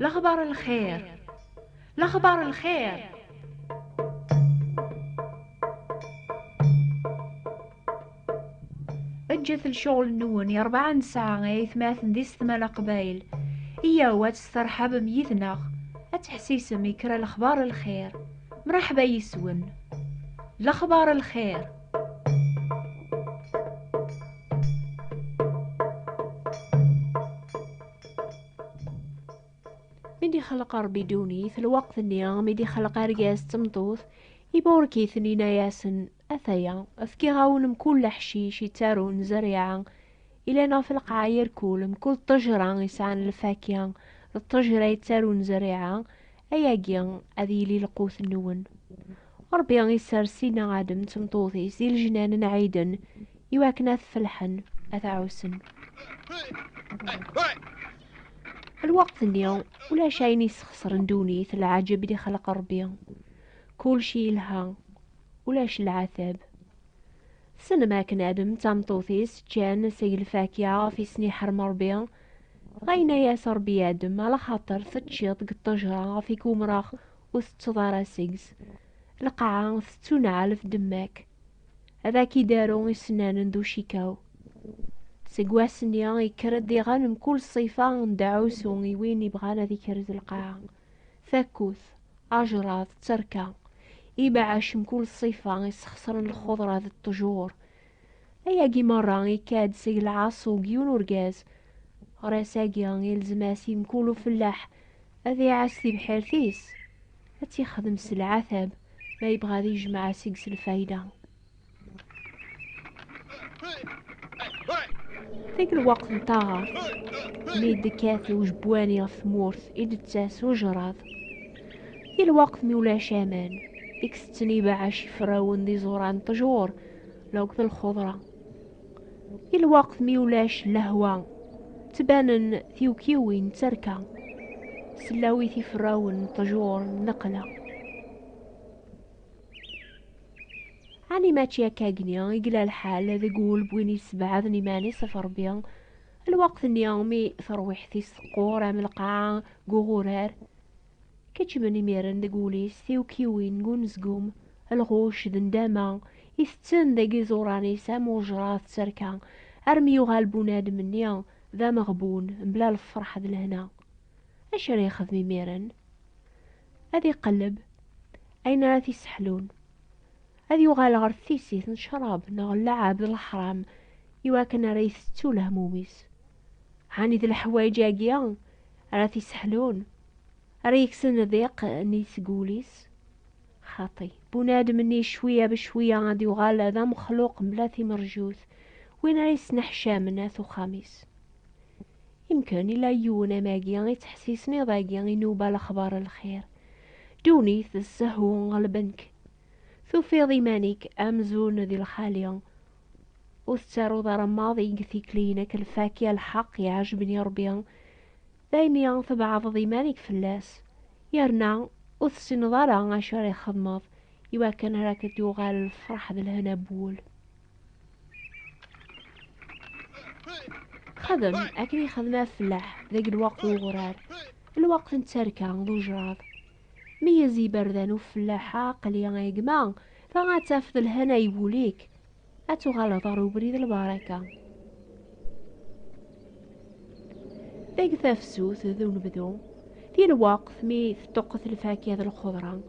الأخبار الخير، الأخبار الخير. اجت الشغل نون يا 4 ساعة ثماثن دي ستمال قبايل. إيا واتسترحب ميثنغ أتحسيس ميكرا الأخبار الخير. مرحبا يسون الأخبار الخير. ميدي خلق ربي دوني في الوقت النيا ميدي خلق رجاز تمطوث يبوركي ثنينا ياسن أثيا أفكي غاون مكل حشيش يتارون زريعة إلى في القعاير كول مكل طجرة يسعان الفاكهة الطجرة يتارون زريعة أياقيا أذيلي لقوث النون ربي يسار سينا عادم تمطوثي زي الجنان نعيدن يواكنا فلحن أثعوسن الوقت اليوم ولا شي يسخسر ندوني العجب اللي خلق ربي كل شي لها ولاش العذاب سنة ما كان ادم تامطوثيس كان سيل الفاكهة في سني حرم ربي غينا ياسر بيادم على خاطر ثتشيط قطجرة في كومراخ وستضارة سيكس القاعة ثتونع في دماك هذا كي دارو السنان ندو شيكاو سقواسنيا يكرد دي غانم كل صيفة ندعوسو وين يبغانا ذي كرد القاعة ثاكوث أجراض تركة يبعش مكل صيفة يسخسرن الخضرة ذي الطجور أياقي مرة يكاد سيق العاصو قيون ورقاز راساقيا يلزماسي مكولو فلاح أذي عاسي بحيرثيس هاتي خدم سلعثاب ما يبغى ذي يجمع سيقس الفايدة ذيك الوقت نطاغر ميد كاث وجبواني غثمورث إيد تاس وجراض في الوقت ميولا شامان ديك ستني باعش يفراون دي زوران طجور لوقت الخضرة في الوقت ميولاش لهوة تبانن ثيوكيوين تركة سلاوي فراون طجور نقلة عني ماتشي كاقنيا يقلا الحال ذي قول بويني سبعة ماني صفر بيان الوقت اليومي ثروح ثي السقور عمل قاعة قغورار كتشمني ميرن دقوليس ثيوكيوين قونزقوم الغوش دنداما يستن داقي زوراني سامو جرات سركا ارميو غالبوناد منيا ذا مغبون بلا الفرح ذا لهنا اش راه يخدمي ميرن هذي قلب اين راه تيسحلون هذي يغال غير ثيسيث نشراب نغ لعاب الحرام يواكن راه يثتو لهموميس هاني ذا الحوايج اكيا راه تيسحلون راه يكسن ضيق نيس قوليس خاطي بنادم مني شوية بشوية غادي يغال هذا مخلوق بلاثي مرجوث وين راه يسنح شامناث وخميس يمكن إلا يونا ماقيا يتحسيسني ضاقيا ينوبا الأخبار الخير دونيث السهو غلبنك ثوفي ضيمانيك أمزون ذي الخالية وستارو ضار ماضي يقثي كلينك الفاكية الحق يعجبني ربيا دايميا ثبعض ضيمانيك فلاس يرنا وثسن ضارا عشان يخدمض يوا كان راك يوغال الفرح ذا الهنا بول خدم أكني خدمة فلاح ذاك الوقت وغرار الوقت نتركا ذو جراض ميزي بردان وفلاحة قليا يقما لا تافذ الهنا يبوليك أتوغال ضارو بريد البركة ذاك تفسوث ذو نبدو في الوقت مي تقث الفاكهة الخضرة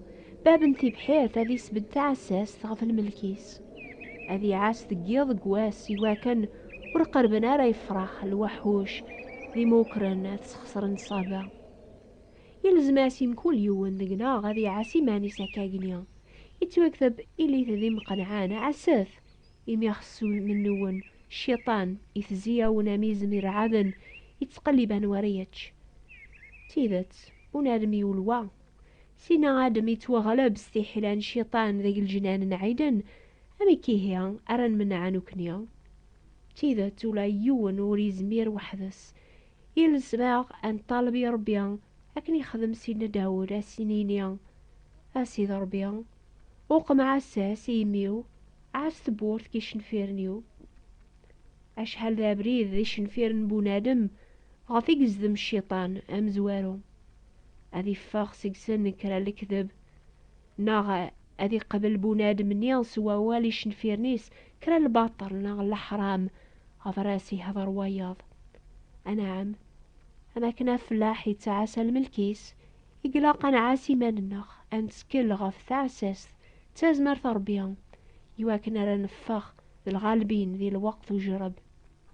باب انتي بحير تادي سبد تعساس تغف الملكيس هذي عاس ثقيض قواس يواكن ورقربنا راه يفرح الوحوش ذي موكرن تسخسر نصابة يلزماسي كل يوم ذقنا غادي عاسي ماني ساكاقنيا يتوكثب إلي ذي مقنعان عساث إمي يخصو من نون الشيطان يثزيا وناميز مرعادن يتقلبان وريتش تيذات ونادمي ولوا سينا عادم يتوغلب استحلان شيطان ذاك الجنان نعيدن أمي كيهيا أران من عنوكنيا تيذات ولا يون وريزمير وحدث يلزماغ أن طالبي ربيان أكني خدم سينا داود السنينيا أسيد ربيان وقم عساس يميو عاس ثبورت كي شنفيرنيو أشحال ذا بريد ذي شنفيرن بونادم غافي قزدم الشيطان أم زوارو أذي فاغ سيكسن كرا الكذب ناغ أذي قبل بنادم نيان سوا والي شنفيرنيس كرا الباطل ناغ الحرام غفراسي هضر وياض. أنعم أنا كنا فلاح يتعاسى الملكيس يقلاق أنا عاسي مننغ أنسكل غف تعساس تازمر تربيان يواكنا رنفخ الغالبين ذي الوقت وجرب.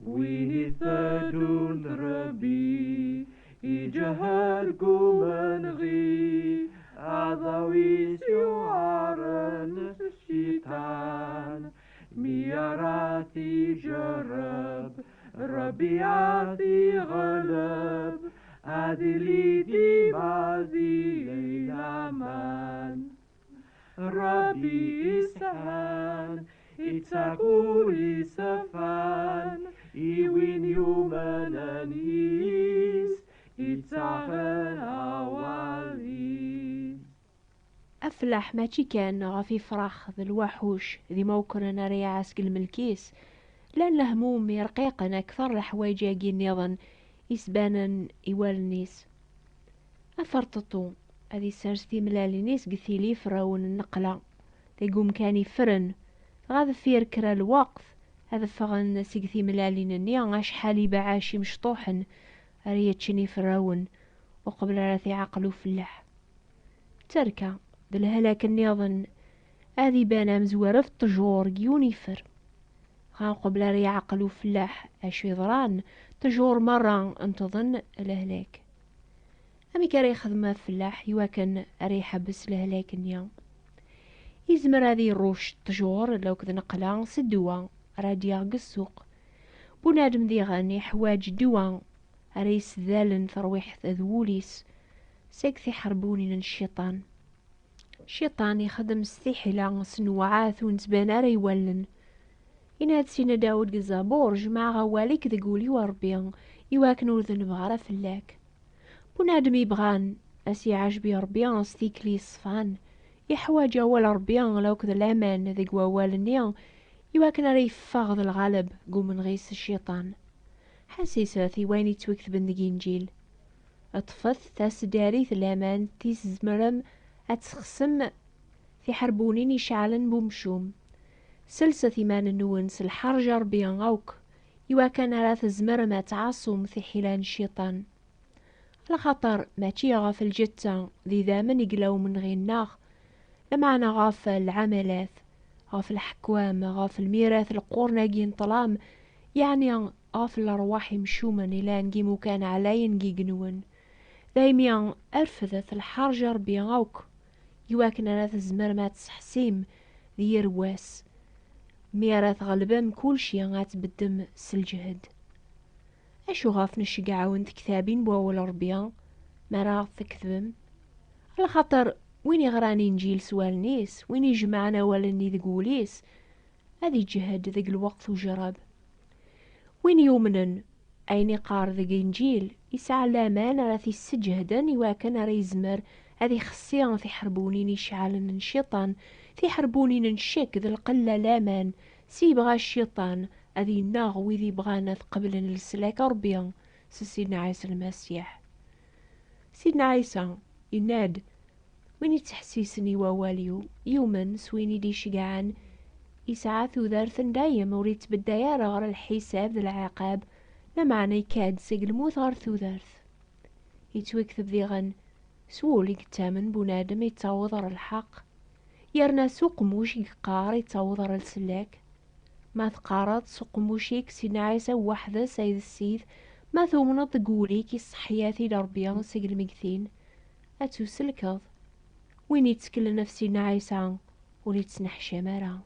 وين ثادون ربي يجهركم منغي أعضوي سعران الشيطان مياراتي جرب ربيعتي غلب عدلي دي ماذي الأمان ربي إسحان إتساقولي سفان إيوين يومنا نيس إتساقن أوالي. أفلح ماشي كان غفي فراخ ذي الوحوش ذي موكرنا ناري عاسك الملكيس لأن هموم يرقيقنا أكثر الحوايج النظن إسبانا إيوالنيس أفرططو هذي سارستي ملالينيس قثيلي فراون النقلة تيقوم كان يفرن غاذا فير كرا الوقت هذا فغن سيقثي ملالين عاش حالي بعاشي مشطوحن أريتشني فراون وقبل راثي عقلو فلاح تركة دالهلاك النظن هذي بانا مزوارة في الطجور جيونيفر غان قبل ري عقلو فلاح أشو يضران تجور مرة انتظن الهلاك أمي كاري خدمة فلاح يواكن أري حبس الهلاك النيا يزمر هذي الروش تجور لو كذا نقلا سدوا راديا السوق بنادم ذي غاني حواج دوا أريس ذالن ثرويح ذوليس سيكثي حربوني الشيطان الشيطان يخدم استحلا سنوعاث ونتبان ري يولن إناد سينا داود قزابورج مع غواليك ذي قولي وربيان يواكنو ذنب غرا فلاك بنادم يبغان أسي عجبي ربيان ستيكلي صفان يحواج أول ربيان لو كذا الأمان ذي قوالنيا يواكن ري فاغذ الغالب قوم من غيس الشيطان حسيساتي وين يتوكث بندقي نجيل اطفث تاس داريث الأمان تيس زمرم أتسخسم في حربونين يشعلن بومشوم سلسة ثمان النونس الحرج ربيان غوك يواكن راث زمرم تعصم في حلان الشيطان الخطر ماشي غاف الجتة ذي ذامن يقلو من غيناغ لمعنا غاف العملات غاف الحكوام غاف الميراث القرناقين طلام يعني غاف الأرواح مشوما إلا نقيمو كان علي نقي قنون دايميا أرفذت الحرج ربي غوك يواكن راث زمرمات سحسيم ذي يرواس ميراث غالبا كل شي غاتبدم سالجهد أشو غاف نشقع وانت كتابين بواول ربيان ما راغ تكذبم على خاطر وين يغراني نجيل سوال نيس وين يجمعنا ولني ذقوليس هذي جهد ذق الوقت وجرب وين يومنن أيني قار ذق نجيل يسعى لامان راثي السجهدن يواكن ريزمر هذي خصيان في حربونين يشعلن الشيطان في حربونين نشك ذي القلة لامان سيبغى الشيطان هذي ناغ وذي بغانا قبل السلاك ربيان سيدنا عيسى المسيح سيدنا عيسى يناد وين يتحسيسني وواليو يومن سويني دي شقعان يسعى ثوذارث دايم وريت بالديارة غير الحساب ذي العقاب لمعنى يكاد سيق الموت غير ثوذارث يتوكثب ذي غن سولي قتامن بنادم يتعوضر الحق يرنا سوق موشي قار يتعوضر السلاك ما ثقارات سوق موشيك سيدنا عيسى وحدة سيد السيد ما ثومنا تقوليك يصحياتي لربيان سيق المكثين أتو سلكض وين يتكل نفسي نعيسان ولي تسنح شمارا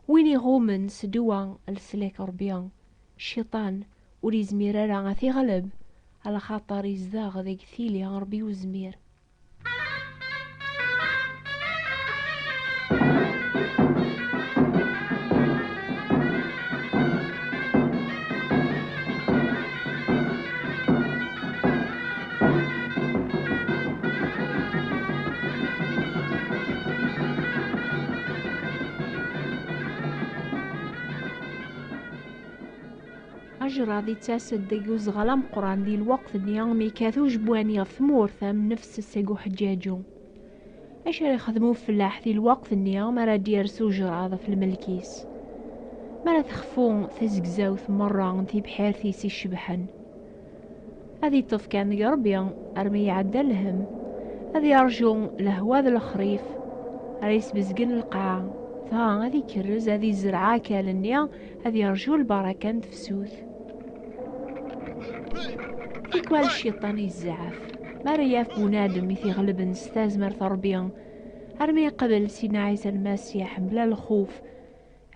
وين يغومن سدوا السلاك ربيان الشيطان ولي زميرا غاثي غلب على خاطر يزداغ ذيك ثيلي غربي وزمير. أجراضي تاسد ديقو زغلام قران دي الوقت نيان ميكاثو جبواني ثمورثا من نفس السيقو حجاجو. اش راه يخدمو فلاح دي الوقت نيان مرا ديرسو جراض في الملكيس، مرا تخفو تزقزاوث مرة تي بحير تيسي شبحن. هذي طف كان قربيا أرمي يعدى الهم، هذي يرجو لهواذ الخريف ريس بزقن القاع، ثا هذي كرز هذي زرعة كالنيا هذي يرجو البركة تفسوث. تيكوال الشيطان يزعف ما رياف بنادم مثي غلب نستازمر تربيا أرمي قبل سيدنا عيسى المسيح بلا الخوف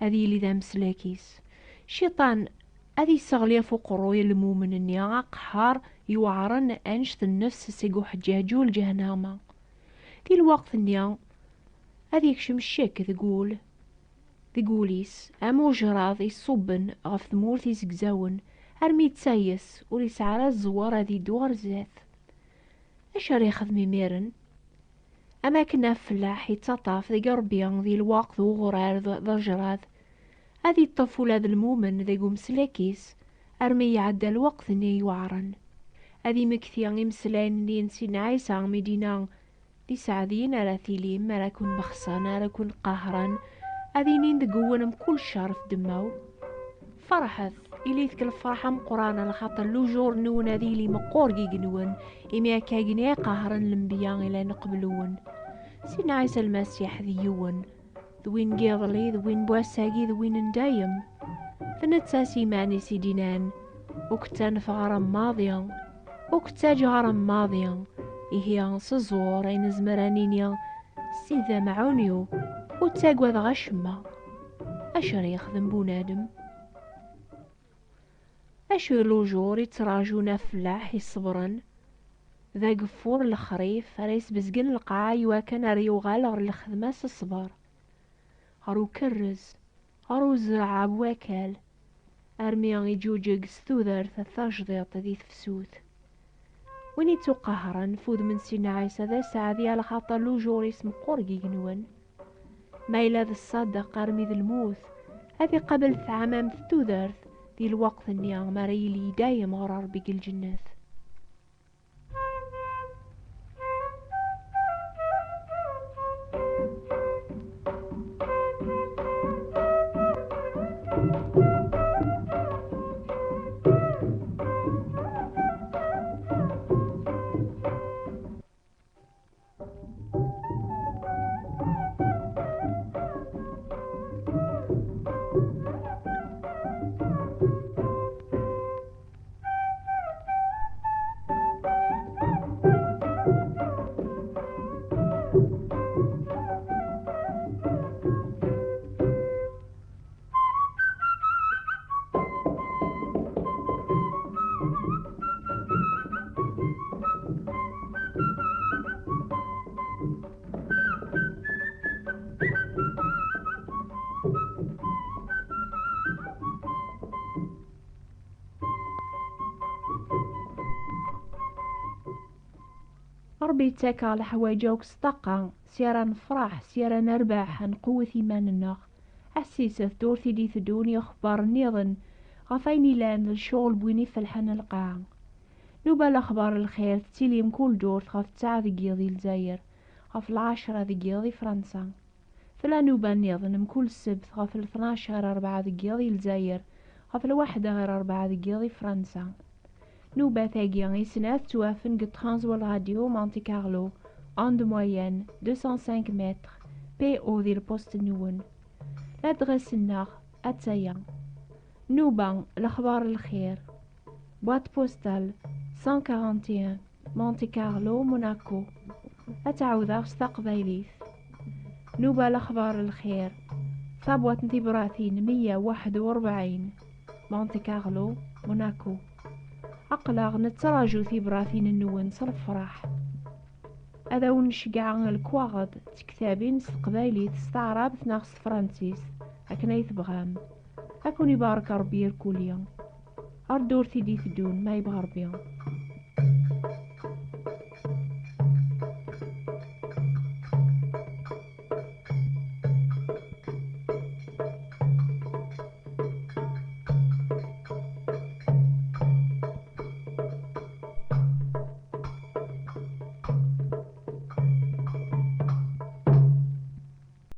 هذي اللي ذا مسلاكيس. الشيطان هذي صغلي فوق روي المؤمن النيا قحار يوعرن أنشط النفس سيقو حجاجو الجهنامة دي الوقت النيا هذي يكشم الشك ذقوليس أمو جراض يصبن غف ثمورتي يزقزاون أرمي تسايس وليسعرا الزوار هذي دوار زات. اش راه يخدم ميرن أما كنا فلاح يتطاف ذي قربيان ذي الوقت وغرار ذا جراض هذي الطفولة ذا المؤمن ذي مسلاكيس أرمي يعدى الوقت ني يوعرن. هذي مكثيان يمسلين لي نسين عيسى مدينة دي سعدين على ثيليم مرا كون بخصان مرا كون قهرا هذي نين دقوان بكل شرف دماو فرحت إلي ذك الفرحة مقرانا لخاطر لو جور نون هذي لي مقور قنون إمي كاقني قهرا لنبيان إلى نقبلون. سيدنا عيسى المسيح ذيون ذوين قيضلي ذوين بواساقي ذوين ندايم فنتساسي ماني سيدينان وكتان فغرم ماضيا وكتا جهرم ماضيا إهيا سزور أين زمرانينيا سيذا معونيو وتاقوذ غشمة. أشر يخدم بونادم أشو لوجور يتراجونا فلاح يصبرن ذا قفور الخريف ريس بزقن القاع يواكن ريو غالغر الخدمة الصبر هارو كرز هارو زرع بواكال أرميان يجوجق ستوذر ثاثاجضيط ذي تفسوث ويني قهرا نفوذ من سينا عيسى ذا سعدي على خاطر لو جور اسم قرقي جنون ما إلا ذا الصدق أرمي ذا الموث هذي قبل ثعمام ثوذرث ذي الوقت النيام مريلي دايم غرار بقى الجنات. ربي يتاكا على حوايجوك صدقا سيارة نفرح سيارة نربح نقوة إيماننا حسيسة دورتي دي ثدوني أخبار نيضن غفايني لان الشغل بويني فالحن القاع نوبا الأخبار الخير تتيليم كل دور غف 9 ذي الجزائر غف 10 ذي فرنسا فلا نوبا نيضن مكل السبت غف 12 4 ذي الجزائر غف 1 ذي فرنسا نوبة تاقيا سنات توافن قد ترانزو الراديو مونتي كارلو اند موين 205 متر بي او ذي البوست نون لادغس النار اتايا نوبة الاخبار الخير بوات بوستال 141 مونتي كارلو موناكو اتعوذا استقبايليث نوبة الاخبار الخير صابوات نتيبراثين 141 مونتي كارلو موناكو أقلغ نتراجو في براثين النون صرفراح هذا ونشقع الكواغد تكتابين استقبالي تستعرب ناقص فرانسيس هكنا يتبغام هكون يبارك ربي الكل يوم أردور تيدي تدون ما يبغى ربي